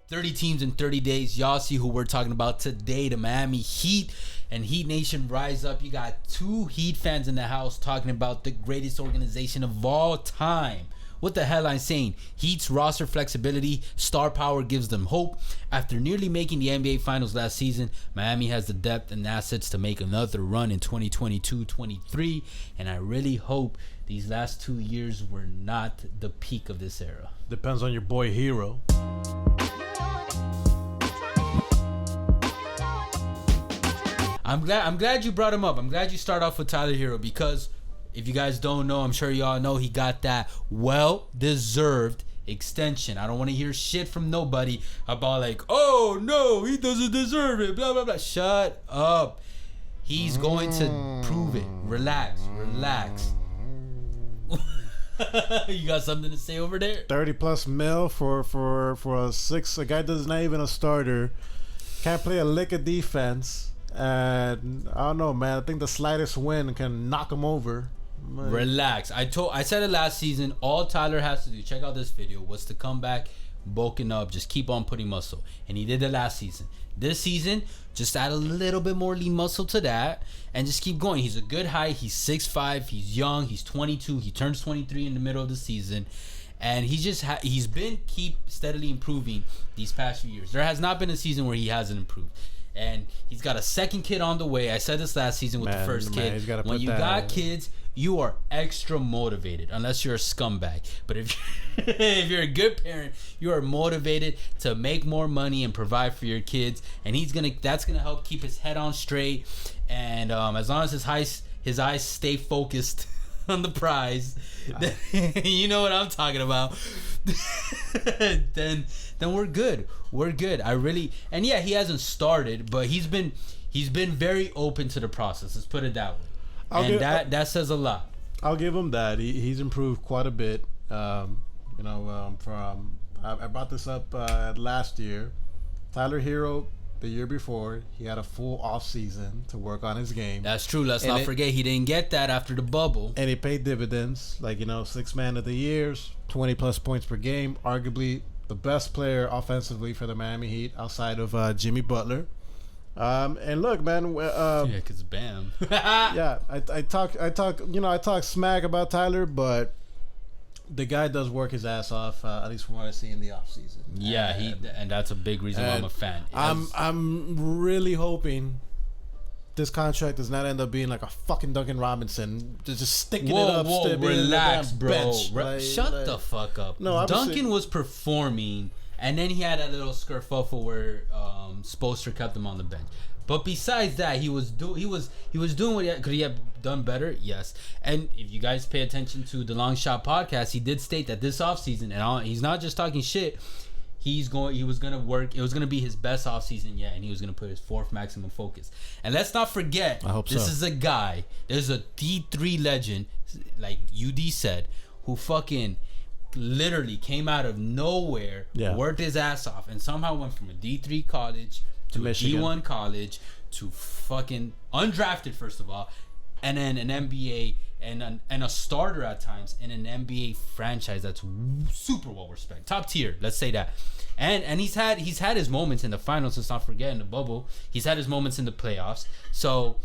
30 teams in 30 days. Y'all see who we're talking about today. The Miami Heat and Heat Nation rise up. You got two Heat fans in the house talking about the greatest organization of all time. What the headline saying? Heat's roster flexibility, star power gives them hope. After nearly making the NBA Finals last season, Miami has the depth and assets to make another run in 2022-23. And I really hope these last 2 years were not the peak of this era. Depends on your boy Hero. I'm glad you brought him up. I'm glad you start off with Tyler Hero because if you guys don't know, I'm sure y'all know he got that well-deserved extension. I don't want to hear shit from nobody about like, oh no, he doesn't deserve it, blah blah blah. Shut up. He's going to prove it. Relax. You got something to say over there? 30+ mil for a guy that's not even a starter, can't play a lick of defense, and I don't know, man. I think the slightest win can knock him over. Relax. I said it last season. All Tyler has to do, check out this video, was to come back, bulking up, just keep on putting muscle, and he did it last season. This season, just add a little bit more lean muscle to that, and just keep going. He's a good height. He's 6'5". He's young. He's 22. He turns 23 in the middle of the season, and he's been steadily improving these past few years. There has not been a season where he hasn't improved. And he's got a second kid on the way. I said this last season with the first kid. When you got kids, you are extra motivated, unless you're a scumbag. But if you're a good parent, you are motivated to make more money and provide for your kids. And that's gonna help keep his head on straight. And as long as his eyes stay focused on the prize, you know what I'm talking about. then we're good. We're good. And yeah, he hasn't started, but he's been very open to the process. Let's put it that way. That says a lot. I'll give him that. He's improved quite a bit. I brought this up last year. Tyler Hero, the year before, he had a full off season to work on his game. That's true. Let's not forget he didn't get that after the bubble. And it paid dividends. Like, sixth man of the years, 20+ points per game. Arguably the best player offensively for the Miami Heat outside of Jimmy Butler. And look, man. Yeah, cause Bam. Yeah, I talk smack about Tyler, but the guy does work his ass off, at least from what I see in the offseason. Yeah, and that's a big reason why I'm a fan. I'm really hoping this contract does not end up being like a fucking Duncan Robinson, just sticking it up. Relax, bro. Shut the fuck up. No, Duncan was performing, and then he had a little skerfuffle where Spoelstra kept him on the bench. But besides that, he was doing what could he have done better? Yes. And if you guys pay attention to the Long Shot podcast, he did state that this offseason, and he's not just talking shit. He was gonna work. It was gonna be his best offseason yet, and he was gonna put his fourth maximum focus. And let's not forget, this is a guy. There's a D3 legend, like UD said, who fucking literally came out of nowhere, worked his ass off, and somehow went from a D3 college to a D1 college to fucking undrafted first of all, and then an NBA and a starter at times in an NBA franchise that's super well respected, top tier. Let's say that. And he's had his moments in the finals. Let's not forget in the bubble. He's had his moments in the playoffs. So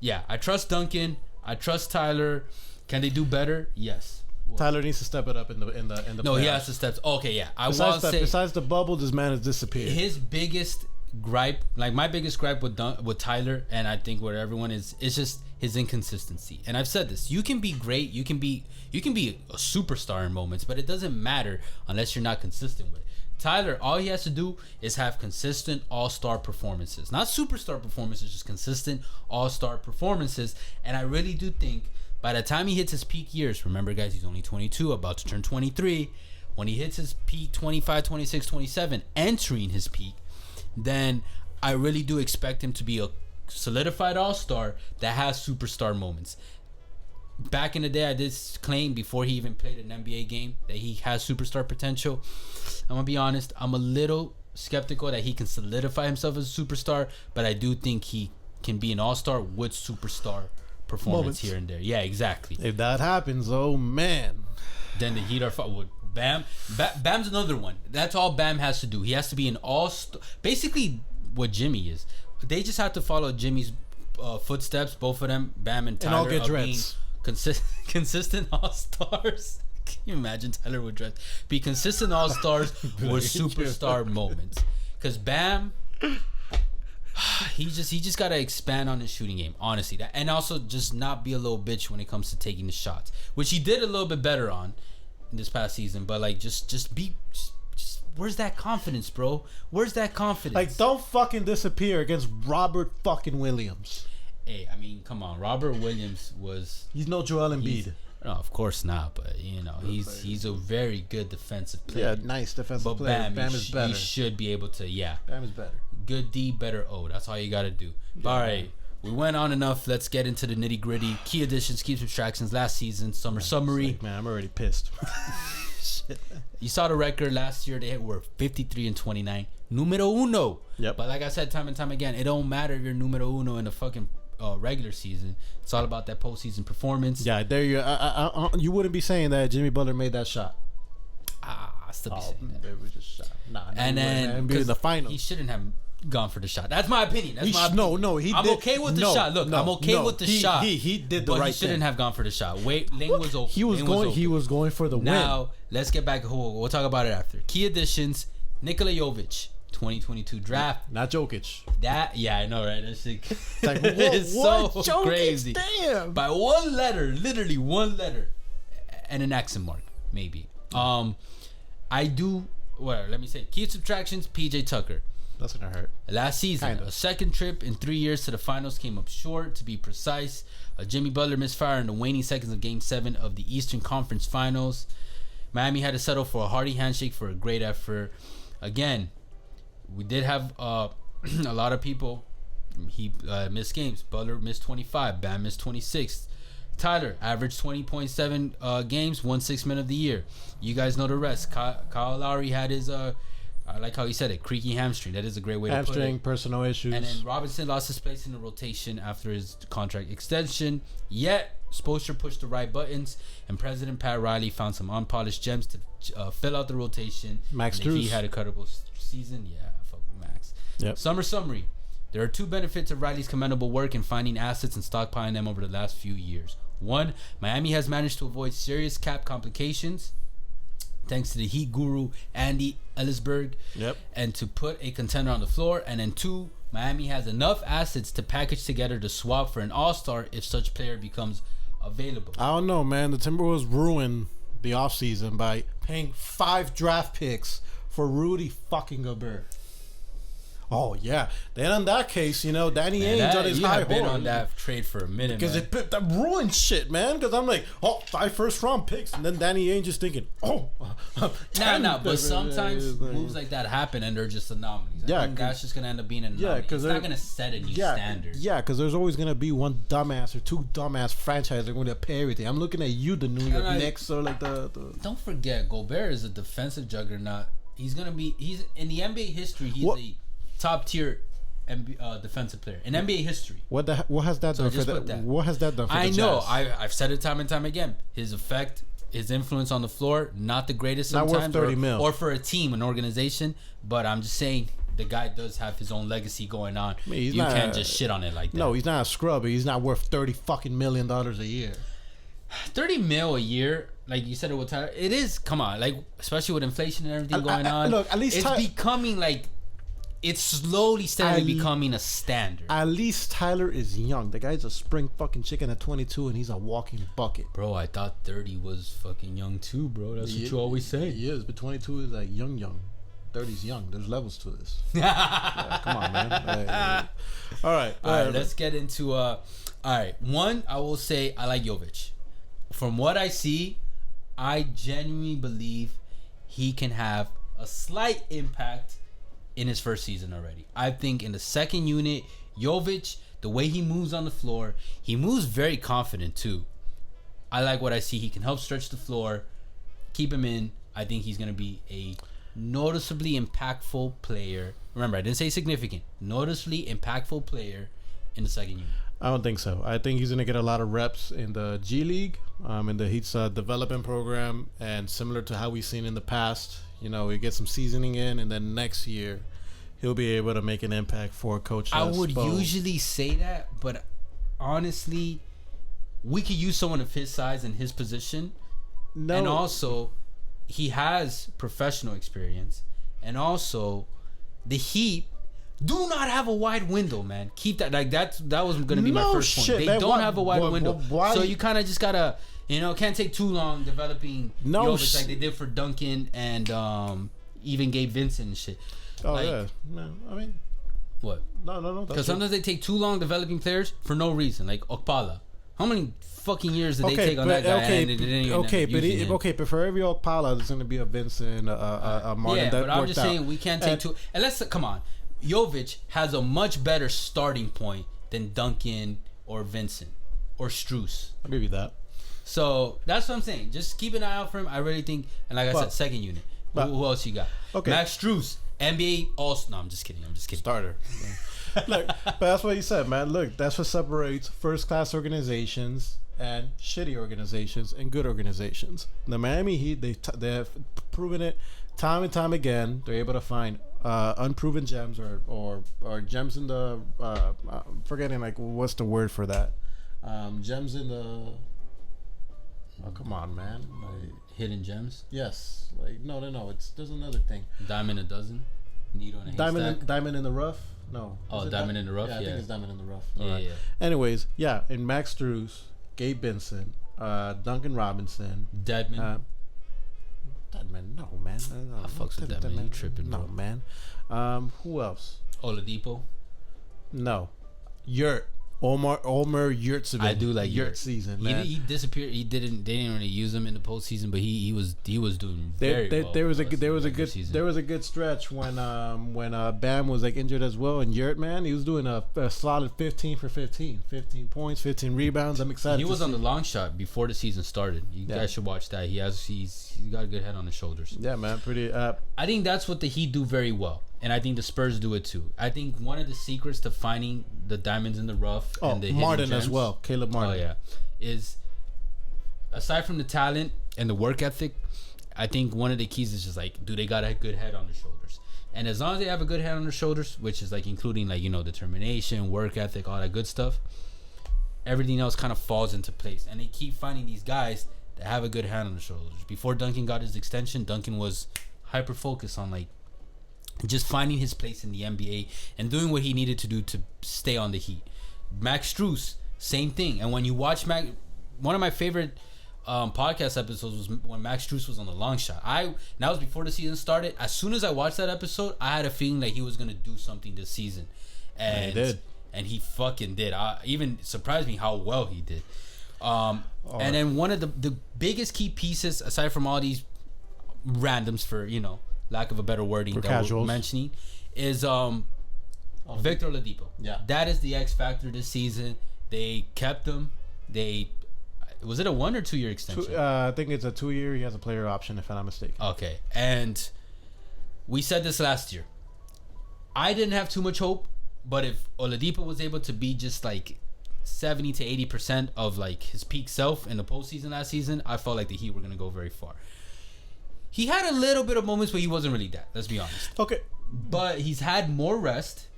yeah, I trust Duncan. I trust Tyler. Can they do better? Yes. Tyler needs to step it up in the No, playoffs. He has to step. Okay, yeah. Besides the bubble, this man has disappeared. His biggest gripe, like my biggest gripe with Tyler, and I think with everyone is just his inconsistency. And I've said this: you can be great, you can be a superstar in moments, but it doesn't matter unless you're not consistent with it. Tyler, all he has to do is have consistent all-star performances, not superstar performances, just consistent all-star performances. And I really do think by the time he hits his peak years, remember guys, he's only 22, about to turn 23. When he hits his peak, 25, 26, 27, entering his peak, then I really do expect him to be a solidified all-star that has superstar moments. Back in the day, I did claim before he even played an NBA game that he has superstar potential. I'm going to be honest, I'm a little skeptical that he can solidify himself as a superstar, but I do think he can be an all-star with superstar performance here and there. Yeah, exactly. If that happens, oh man. Then the Heat are Bam's another one. That's all Bam has to do. He has to be an basically what Jimmy is. They just have to follow Jimmy's footsteps. Both of them, Bam and Tyler, and all get dreads. Consistent all-stars. Can you imagine Tyler with dreads? Be consistent all-stars with superstar moments. Because Bam, he just got to expand on his shooting game, honestly. And also just not be a little bitch when it comes to taking the shots, which he did a little bit better on in this past season. But like, just where's that confidence, bro? Where's that confidence? Like, don't fucking disappear against Robert fucking Williams. Hey, I mean, come on. Robert Williams He's no Joel Embiid. No, of course not. But he's a very good defensive player. Yeah, nice defensive player. Bam is better. You should be able to. Yeah. Bam is better. Good D, better O. That's all you got to do. Yeah. All right. We went on enough. Let's get into the nitty gritty. Key additions, key subtractions. Last season, summer summary. Like, man, I'm already pissed. Shit. You saw the record last year. They were 53-29. Numero uno. Yep. But like I said time and time again, it don't matter if you're numero uno in the fucking regular season. It's all about that postseason performance. Yeah, there you. You wouldn't be saying that Jimmy Butler made that shot. I still be saying that. It was just shot. Nah, and then in the finals, he shouldn't have gone for the shot. That's my opinion. He did. I'm okay with the shot. Look, I'm okay with the shot. He did the right thing. But he shouldn't have gone for the shot. Lane was open. He was going for the win. Now let's get back. We'll talk about it after. Key additions: Nikola Jovic, 2022 draft. Not Jokic. Yeah, I know, right? That's like, it's so Jokic, crazy. Damn. By one letter, literally one letter, and an accent mark, maybe. I do. Well, let me say key subtractions. PJ Tucker. That's gonna hurt. Last season, a second trip in 3 years to the finals came up short. To be precise, Jimmy Butler misfired in the waning seconds of Game 7 of the Eastern Conference Finals. Miami had to settle for a hearty handshake for a great effort. Again, we did have a lot of people. He missed games. Butler missed 25. Bam missed 26. Tyler averaged 20.7 games, won 6 men of the year. You guys know the rest. Kyle Lowry had his I like how he said it, creaky hamstring. That is a great way to put it. Hamstring, personal issues. And then Robinson lost his place in the rotation after his contract extension. Yet, Spoelstra pushed the right buttons, and President Pat Riley found some unpolished gems to fill out the rotation. Max Strus. He had a credible season. Yeah, fuck Max. Yep. Summer summary. There are 2 benefits of Riley's commendable work in finding assets and stockpiling them over the last few years. 1, Miami has managed to avoid serious cap complications thanks to the Heat guru Andy Ellisberg, and to put a contender on the floor. And then 2, Miami has enough assets to package together to swap for an all-star if such player becomes available. I don't know, man. The Timberwolves ruined the offseason by paying 5 draft picks for Rudy fucking Gobert. Oh yeah. Then in that case, Danny Ainge on his high horse. Been on that trade for a minute, because that ruined shit, man. Because I'm like, 5 first-round picks, and then Danny Ainge is thinking, nah. But sometimes moves like that happen, and they're just anomalies. I think that's just gonna end up being an anomaly. Yeah, because it's not gonna set a new standard. Yeah, because there's always gonna be one dumbass or 2 dumbass franchises that are going to pay everything. I'm looking at you, the New York Knicks, or like the. Don't forget, Gobert is a defensive juggernaut. He's in the NBA history. He's a top tier defensive player in NBA history. What has that done for that? What has that done for the Jazz? I've said it time and time again. His effect, his influence on the floor, not the greatest sometimes. Not worth 30 mil. Or for a team, an organization. But I'm just saying the guy does have his own legacy going on. I mean, you can't just shit on it like that. No, he's not a scrub. He's not worth $30 million a year. 30 mil a year. Like you said, it with Tyler. It is. Come on, like especially with inflation and everything going on. Look, at least it's becoming like. It's slowly, steadily becoming a standard. At least Tyler is young. The guy's a spring fucking chicken at 22, and he's a walking bucket. Bro, I thought 30 was fucking young too, bro. That's what you always say. He is, but 22 is like young. 30's young. There's levels to this. Yeah, come on, man. All right. Let's get into... All right. 1, I will say I like Jovic. From what I see, I genuinely believe he can have a slight impact in his first season already. I think in the second unit, Jovic, the way he moves on the floor, he moves very confident too. I like what I see. He can help stretch the floor, keep him in. I think he's going to be a noticeably impactful player. Remember, I didn't say significant. Noticeably impactful player in the second unit. I don't think so. I think he's going to get a lot of reps in the G League, in the Heat's development program, and similar to how we've seen in the past, we get some seasoning in, and then next year he'll be able to make an impact for Coach I would usually say that, but honestly, we could use someone of his size and his position. No. And also, he has professional experience. And also, the Heat do not have a wide window, man. Keep that. Like, that was going to be my first point. They don't have a wide window. So you kind of just got to, can't take too long developing Jovic like they did for Duncan and even Gabe Vincent and shit. Oh, like, yeah. No, I mean... What? No. Because sometimes they take too long developing players for no reason. Like Okpala. How many fucking years did they take on that guy? But for every Okpala, there's going to be a Vincent, a Martin. Yeah, but I'm just saying we can't take two. And come on. Jovic has a much better starting point than Duncan or Vincent or Strus. I'll give you that. So that's what I'm saying. Just keep an eye out for him. I really think, and like I said, second unit. Who else you got? Okay. Max Strus. NBA also. No, I'm just kidding. Starter. Look, but that's what you said, man. Look, that's what separates first-class organizations and shitty organizations and good organizations. The Miami Heat, they have proven it time and time again. They're able to find unproven gems or gems in the I'm forgetting what's the word for that? Gems in the. Oh, come on, man. Hidden gems? Yes. No. There's another thing. Diamond a dozen? Needle in a haystack? Diamond in the rough? No. Oh, Diamond in the Rough? Yeah, I think it's Diamond in the Rough. Yeah, right. Yeah. Anyways, in Max Strus, Gabe Vincent, Duncan Robinson. Deadman? Deadman? No, man. No, I fucks with Deadman. You tripping, bro. No, man. Who else? Oladipo? No. Yurt. Omer Yurtseven. I do like Yurt season, man. He disappeared. They didn't really use him in the postseason, but he was doing very well. There was a good stretch when Bam was injured as well, and Yurt, man, he was doing a solid 15 for 15 points, 15 rebounds. I'm excited. He was on the long shot before the season started. You guys should watch that. He's got a good head on his shoulders. Yeah, man, pretty. I think that's what the Heat do very well. And I think the Spurs do it too. I think one of the secrets to finding the diamonds in the rough and the Martin gems, as well, Caleb Martin. Oh yeah, is aside from the talent and the work ethic, I think one of the keys is just do they got a good head on their shoulders? And as long as they have a good head on their shoulders, which is including determination, work ethic, all that good stuff, everything else kind of falls into place. And they keep finding these guys that have a good head on their shoulders. Before Duncan got his extension, Duncan was hyper focused on just finding his place in the NBA and doing what he needed to do to stay on the Heat. Max Strus, same thing. And when you watch one of my favorite podcast episodes was when Max Strus was on the long shot. That was before the season started. As soon as I watched that episode, I had a feeling that he was gonna do something this season, and he did. And he fucking did. Even surprised me how well he did. And then one of the biggest key pieces, aside from all these randoms for lack of a better wording that casuals. We're mentioning, is Victor Oladipo. Yeah, that is the X factor this season. They kept him. Was it a 1 or 2 year extension? I think it's a 2 year. He has a player option, if I'm not mistaken. Okay, and we said this last year. I didn't have too much hope, but if Oladipo was able to be just 70 to 80% of his peak self in the postseason last season, I felt like the Heat were gonna go very far. He had a little bit of moments where he wasn't really that. Let's be honest. Okay. But he's had more rest.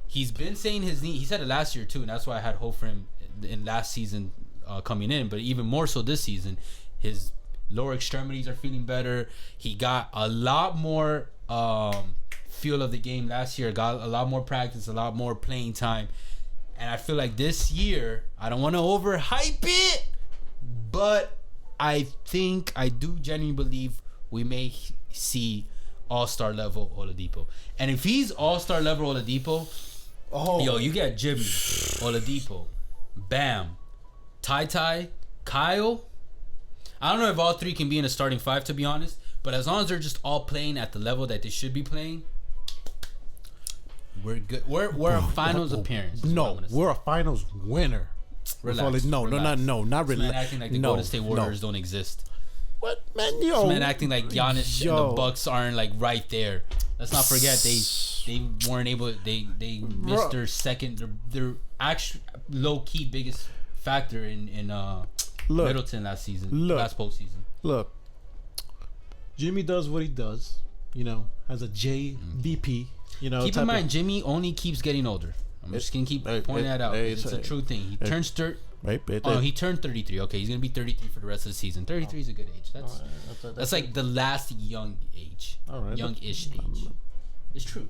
He's been saying his knee. He said it last year too, and that's why I had hope for him in last season coming in. But even more so this season, his lower extremities are feeling better. He got a lot more feel of the game last year. Got a lot more practice, a lot more playing time. And I feel like this year, I don't want to overhype it, but I do genuinely believe we may see all-star level Oladipo. And if he's all-star level Oladipo, you get Jimmy, Oladipo, Bam, Ty, Kyle. I don't know if all three can be in a starting five, to be honest, but as long as they're just all playing at the level that they should be playing, we're good. We're a finals appearance. No, we're a finals winner. Relax. Not relax. Man acting like the Golden State Warriors don't exist. What, man? Yo, this man acting like Giannis and the Bucks aren't right there. Let's not forget they weren't able. They missed their second. Their actual low key biggest factor in Middleton last season. Last postseason. Look, Jimmy does what he does. You know, as a JVP. You know, keep in mind, Jimmy only keeps getting older. I'm just gonna keep pointing that out. It's a true thing. He turns he turned 33. Okay, he's gonna be 33 for the rest of the season. 33 is a good age. That's like the last young age, young-ish age. It's true.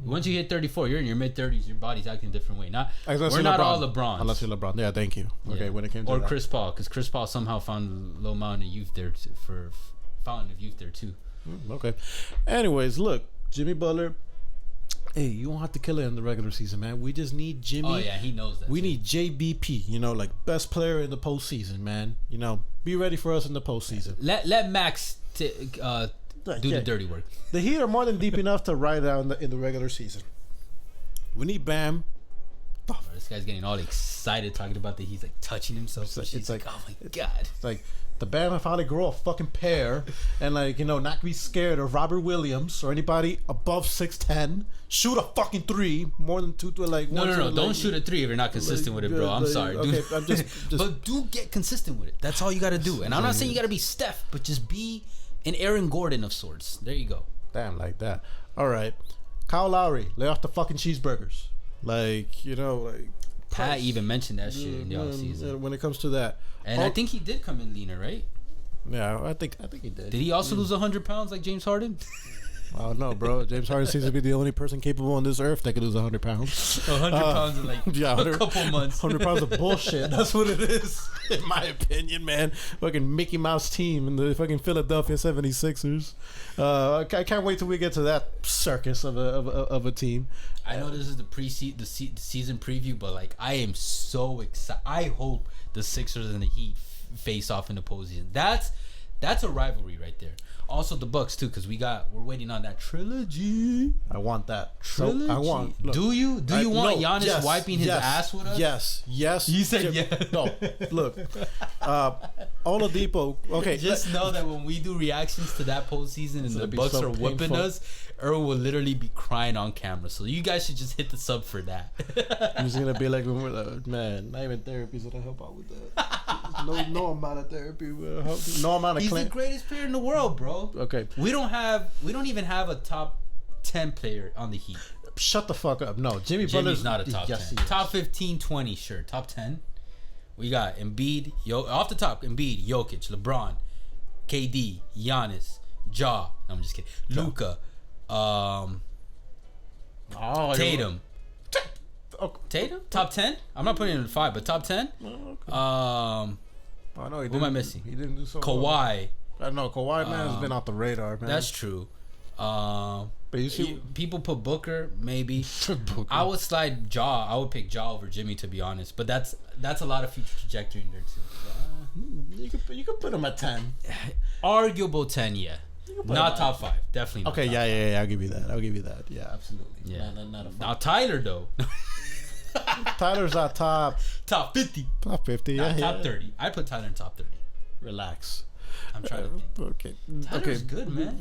Once you hit 34, you're in your mid-30s. Your body's acting a different way. We're not all LeBron. Unless you're LeBron. Yeah, thank you. Okay, when it came to or Chris Paul, because Chris Paul somehow found a low amount of youth there for fountain of youth there too. Okay. Anyways, look, Jimmy Butler. Hey, you don't have to kill it in the regular season, man. We just need Jimmy. Oh yeah, he knows that. We need JBP. You know, like best player in the postseason, man. You know, be ready for us in the postseason. Let Max do the dirty work. The Heat are more than deep enough to ride out in the regular season. We need Bam. Oh, this guy's getting all excited talking about that. He's like touching himself. It's like, oh my god. It's like the Bam have finally grow a fucking pair and like, you know, not be scared of Robert Williams or anybody above 6'10". Shoot a fucking three more than two. Like no. Don't shoot a three if you're not consistent with it, bro. I'm sorry, dude. Okay, I'm just but do get consistent with it. That's all you got to do. And I'm not saying you got to be Steph, but just be an Aaron Gordon of sorts. There you go. Damn, like that. All right, Kyle Lowry, lay off the fucking cheeseburgers. Like, you know, like Pat even mentioned that shit in the offseason. When it comes to that, and I think he did come in leaner, right? Yeah, I think he did. Did he also lose 100 pounds like James Harden? I don't know, bro. James Harden seems to be the only person capable on this earth that could lose 100 pounds. 100 pounds in like a couple months. 100 pounds of bullshit. That's what it is, in my opinion, man. Fucking Mickey Mouse team in the fucking Philadelphia 76ers. I can't wait till we get to that circus of a team. I know this is the season preview, but like I am so excited. I hope the Sixers and the Heat face off in the postseason. That's a rivalry right there. Also the Bucks too, because we're waiting on that trilogy. I want that trilogy. So I want. Look, do you want Giannis wiping his ass with us? Yes. You said yes. No. Look, Oladipo. Okay. Just know that when we do reactions to that postseason and the Bucks are whipping us, Earl will literally be crying on camera. So you guys should just hit the sub for that. I'm just gonna be like, when we're like, man, not even therapy's gonna help out with that. No amount of therapy will help. No amount of. He's the greatest player in the world, bro. Okay. We don't even have a top 10 player on the Heat. Shut the fuck up. No, Jimmy's not a top 10. Top 15, 20, sure. Top 10. We got Embiid, off the top, Embiid, Jokic, LeBron, KD, Giannis, Ja. No, I'm just kidding. Luka, Tatum. Tatum? Top 10? I'm not putting him in 5, but top 10? Okay. Who am I missing? He didn't do so Kawhi. Well. I know Kawhi, man, has been off the radar, man. That's true. But you see, people put Booker, maybe. I would slide Ja. I would pick Ja over Jimmy, to be honest. But that's a lot of future trajectory in there too. You could put him at 10. Arguable 10, yeah. Not top 5, definitely. Not okay, top yeah. I'll give you that. Yeah, absolutely. Yeah. Not a now Tyler though. Tyler's our top 50. Top 50, yeah. Top 30. I put Tyler in top 30. Relax. I'm trying to think. Okay. Tyler's good, man.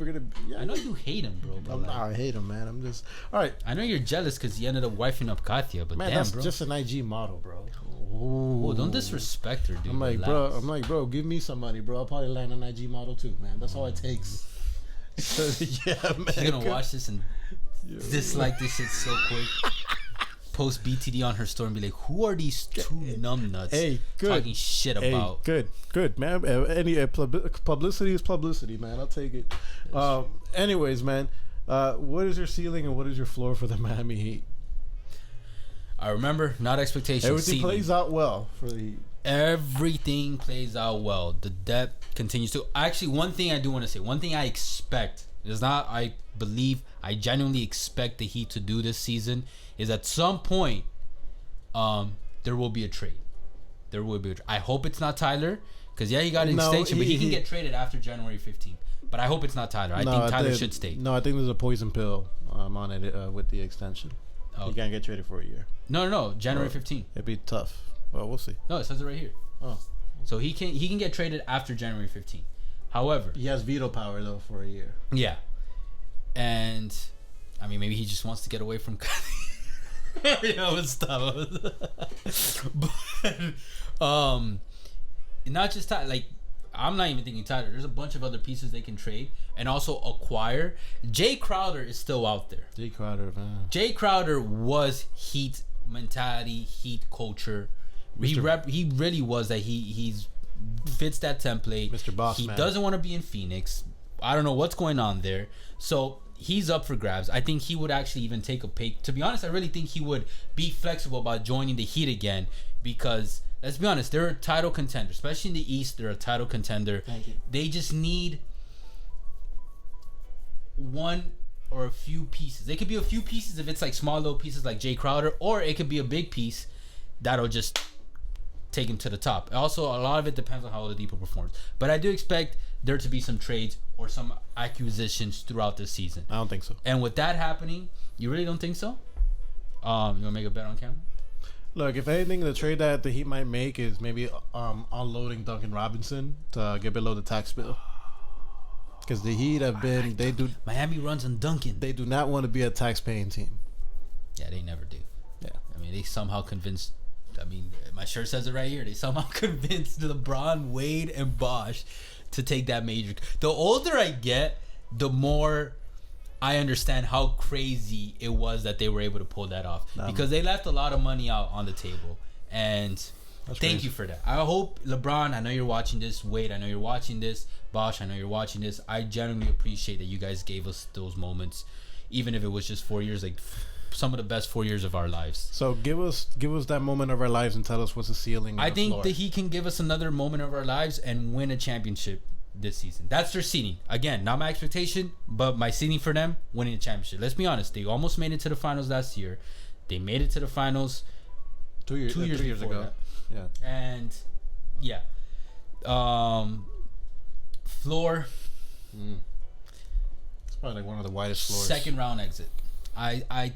I know you hate him, bro. I hate him, man. I'm just all right. I know you're jealous because he ended up wifing up Katya, but man, damn, that's bro. just an IG model, bro. Oh, don't disrespect her, dude. I'm like, bro, give me some money, bro. I'll probably land an IG model too, man. That's all it takes. Yeah, man. She's gonna watch this and dislike this shit so quick. Post BTD on her story and be like, who are these two numbnuts talking shit about? Good, man. Any publicity is publicity, man. I'll take it. Anyways, man, what is your ceiling and what is your floor for the Miami Heat? I remember, not expectations. Everything plays out well for the Heat. Everything plays out well. The depth continues to. Actually, one thing I do want to say, one thing I expect is not, I believe, I genuinely expect the Heat to do this season is at some point, there will be a trade. I hope it's not Tyler, because he got an extension, but he can get traded after January 15th. But I hope it's not Tyler. I think Tyler should stay. No, I think there's a poison pill on it with the extension. He can't get traded for a year. No, January 15th. It'd be tough. Well, we'll see. No, it says it right here. Oh, so he can get traded after January 15th. However, he has veto power though for a year. Yeah, and I mean, maybe he just wants to get away from. It's tough. But not just like. I'm not even thinking Tyler. There's a bunch of other pieces they can trade and also acquire. Jay Crowder is still out there. Jay Crowder, man. Jay Crowder was Heat mentality, Heat culture. He really was that. He's fits that template. Mr. Boss He man. doesn't want to be in Phoenix. I don't know what's going on there. So he's up for grabs. I think he would actually even take a pay. To be honest, I really think he would be flexible about joining the Heat again because. Let's be honest, they're a title contender. Especially in the East, they're a title contender. Thank you. They just need one or a few pieces. They could be a few pieces if it's like small little pieces like Jay Crowder, or it could be a big piece that'll just take him to the top. Also, a lot of it depends on how Oladipo performs. But I do expect there to be some trades or some acquisitions throughout the season. I don't think so. And with that happening, you really don't think so? You want to make a bet on camera? Look, if anything, the trade that the Heat might make is maybe unloading Duncan Robinson to get below the tax bill. Because the Heat have been, Miami runs on Duncan. They do not want to be a tax-paying team. Yeah, they never do. Yeah. I mean, they somehow convinced, my shirt says it right here. They somehow convinced LeBron, Wade, and Bosh to take that major. The older I get, the more I understand how crazy it was that they were able to pull that off because they left a lot of money out on the table. And thank you for that. I hope LeBron, I know you're watching this. Wade, I know you're watching this. Bosh, I know you're watching this. I genuinely appreciate that you guys gave us those moments, even if it was just 4 years, like some of the best 4 years of our lives. So give us that moment of our lives and tell us what's the ceiling. I think that he can give us another moment of our lives and win a championship this season. That's their seeding. Again, not my expectation, but my seeding for them, winning the championship. Let's be honest. They almost made it to the finals last year. They made it to the finals 2 years ago. That. Yeah. And yeah. Floor. It's probably like one of the widest floors. Second round exit. I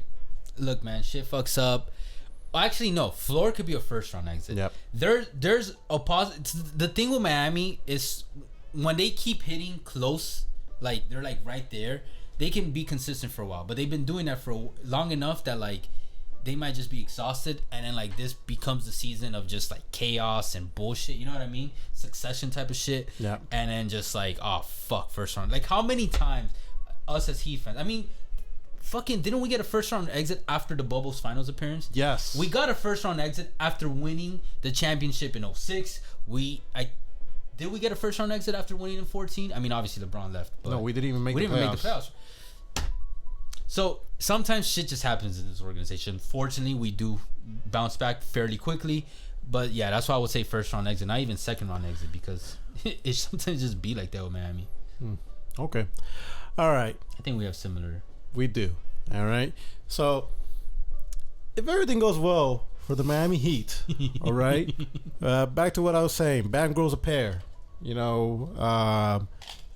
look, man, shit fucks up. Actually, no. Floor could be a first round exit. Yep. There's a positive. The thing with Miami is when they keep hitting close, like they're like right there, they can be consistent for a while. But they've been doing that for long enough that like they might just be exhausted, and then like this becomes the season of just like chaos and bullshit. You know what I mean? Succession type of shit. Yeah. And then just like, oh fuck, first round. Like how many times us as Heat fans? I mean, fucking didn't we get a first round exit after the Bubbles finals appearance? Yes. We got a first round exit after winning the championship in 06. Did we get a first round exit after winning in 14? I mean, obviously LeBron left. But no, we didn't even make the playoffs. So sometimes shit just happens in this organization. Fortunately, we do bounce back fairly quickly. But yeah, that's why I would say first round exit, not even second round exit, because it sometimes just be like that with Miami. Okay. All right. I think we have similar. We do. All right. So if everything goes well for the Miami Heat, all right, back to what I was saying. Bam grows a pair. You know,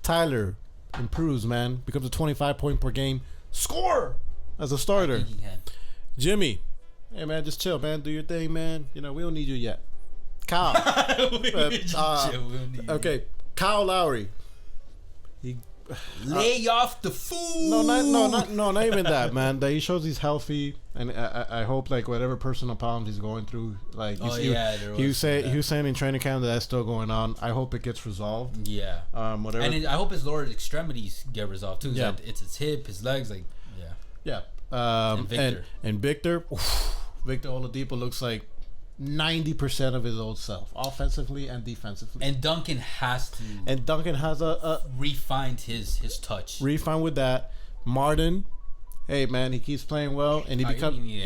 Tyler improves, man. Becomes a 25-point per game scorer as a starter. I think he can. Jimmy, hey, man, just chill, man. Do your thing, man. You know, we don't need you yet. Kyle. Okay, Kyle Lowry. He lay off the food. Not even that, man. That he shows he's healthy, and I hope like whatever personal problems he's going through, like he was saying in training camp that's still going on. I hope it gets resolved. Yeah. Whatever. And I hope his lower extremities get resolved too. Yeah. It's his hip, his legs, like yeah. And Victor Oladipo looks like 90% of his old self, offensively and defensively. And Duncan has to. And Duncan has a refined his touch. Refine with that. Martin, hey man, he keeps playing well, and he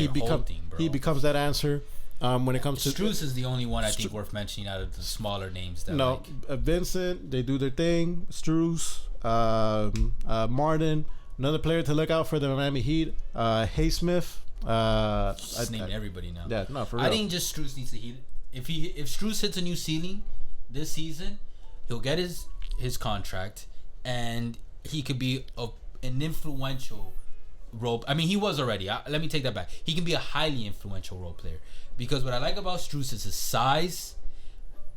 becomes that answer. When it comes to Strus is the only one I think worth mentioning out of the smaller names. That Vincent, they do their thing. Strus, Martin, another player to look out for the Miami Heat. Haysmith. Just named everybody now. Yeah, no, for real. I think just Strus needs to hit. If Strus hits a new ceiling this season, he'll get his contract, and he could be an influential role. I mean, he was already. Let me take that back. He can be a highly influential role player, because what I like about Strus is his size,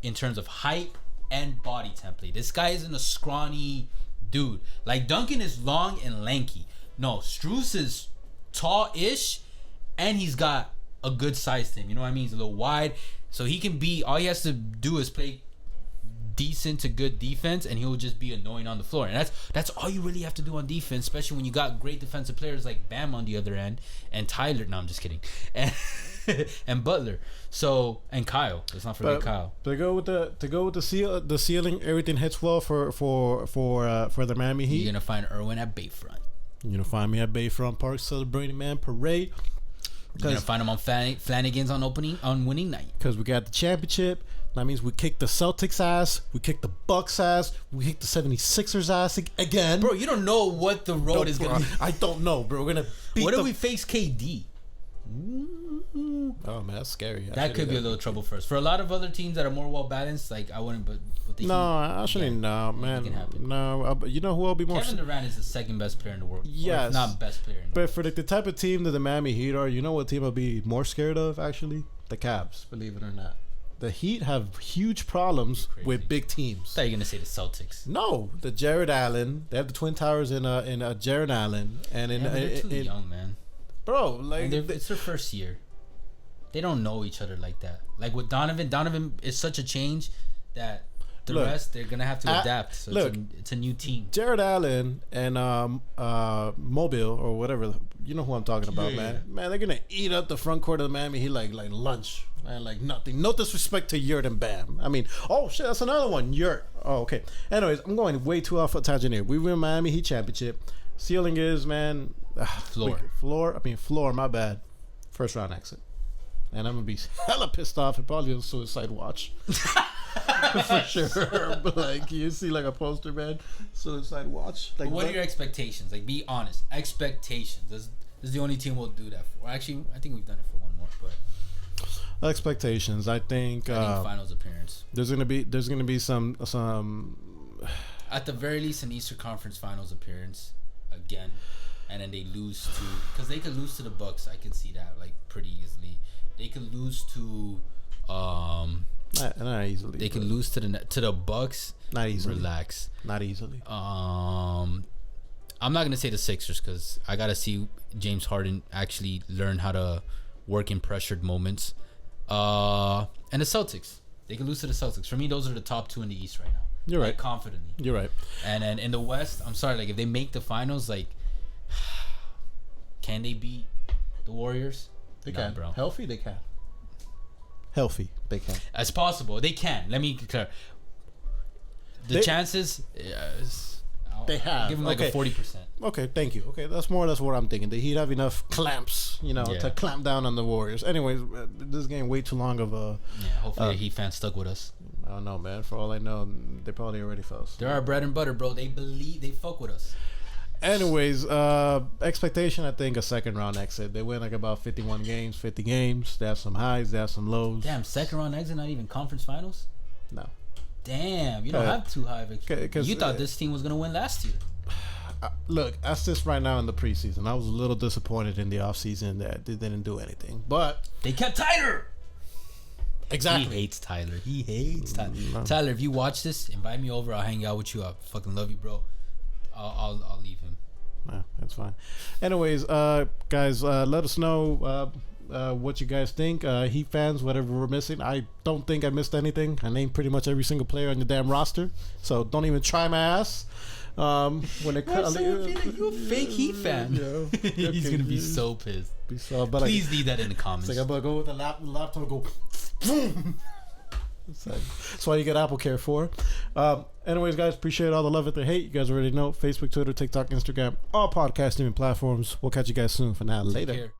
in terms of height and body template. This guy isn't a scrawny dude. Like Duncan is long and lanky. No, Strus is tall-ish, and he's got a good size to him. You know what I mean? He's a little wide, so he can be. All he has to do is play decent to good defense, and he'll just be annoying on the floor. And that's all you really have to do on defense, especially when you got great defensive players like Bam on the other end and Tyler. No, I'm just kidding. And Butler. So and Kyle. Let's not forget Kyle. To go with the ceiling, everything hits well for the Miami Heat. You're gonna find Irwin at Bayfront. You're gonna find me at Bayfront Park celebrating, man, parade. You're gonna find him on Flanagan's on winning night. Because we got the championship. That means we kicked the Celtics ass, we kicked the Bucks ass, we kicked the 76ers ass again. Bro, you don't know what the road is gonna be. I don't know, bro. We're gonna beat What if we face KD? Oh man, that's scary. That could be a little trouble for us. For a lot of other teams that are more well balanced, like I wouldn't. But with the Heat, actually, no, man. No, you know who will be more? Kevin Durant is the second best player in the world. Yes, not best player in the world. But for the type of team that the Miami Heat are, you know what team I'll be more scared of? Actually, the Cavs. Believe it or not, the Heat have huge problems with big teams. I thought you were gonna say the Celtics. No, the Jared Allen. They have the Twin Towers in Jared Allen and they're too young, man. Bro, like it's their first year. They don't know each other like that. Like with Donovan is such a change that the rest they're gonna have to adapt. So it's a new team. Jared Allen and Mobile or whatever, you know who I'm talking about, man. Man, they're gonna eat up the front court of the Miami Heat like lunch. Man, like nothing. No disrespect to Yurt and Bam. I mean, oh shit, that's another one. Yurt. Oh, okay. Anyways, I'm going way too off a tangent here. We win Miami Heat championship. Ceiling is, man, floor. My bad. First round exit. And I'm gonna be hella pissed off and probably a suicide watch. For sure. But like you see like a poster, man. Suicide watch. Like what are your expectations? Like be honest. Expectations. This is the only team we'll do that for. Actually, I think we've done it for one more, but expectations. I think finals appearance. There's gonna be some at the very least an Eastern Conference Finals appearance again. And then they lose to, because they could lose to the Bucks. I can see that like pretty easily. They could lose to, not easily. They could lose to the Bucks. Not easily. Relax. Not easily. I'm not gonna say the Sixers because I gotta see James Harden actually learn how to work in pressured moments. And the Celtics. They could lose to the Celtics. For me, those are the top two in the East right now. You're right. Confidently. You're right. And then in the West, I'm sorry. Like if they make the finals, like. Can they beat the Warriors? They can, bro. Healthy, they can. Healthy, they can. As possible, they can. Let me clear. The chances, they have. Give them like a 40%. Okay, thank you. Okay, that's more or less what I'm thinking. The Heat have enough clamps, to clamp down on the Warriors. Anyways, this game way too long of a. Yeah, hopefully the Heat fans stuck with us. I don't know, man. For all I know, they probably already fell. They're our bread and butter, bro. They fuck with us. Anyways, expectation, I think a second round exit. They win like about 50 games. They have some highs, they have some lows. Damn, second round exit, not even conference finals? No. Damn, you don't have too high of expectations. You thought this team was going to win last year. Look, that's just right now in the preseason. I was a little disappointed in the offseason that they didn't do anything. But they kept Tyler. Exactly. He hates Tyler. No. Tyler, if you watch this, invite me over. I'll hang out with you. I fucking love you, bro. I'll leave him. Nah, that's fine. Anyways, guys, let us know what you guys think. Heat fans, whatever we're missing. I don't think I missed anything. I named pretty much every single player on the damn roster, so don't even try my ass. When it comes, you a fake Heat fan. Yeah. He's gonna be so pissed. Please leave that in the comments. It's like I'm gonna go with the laptop and go. Boom. That's why you get Apple Care for. Anyways, guys, appreciate all the love and the hate. You guys already know. Facebook, Twitter, TikTok, Instagram, all podcasting platforms. We'll catch you guys soon. For now, later.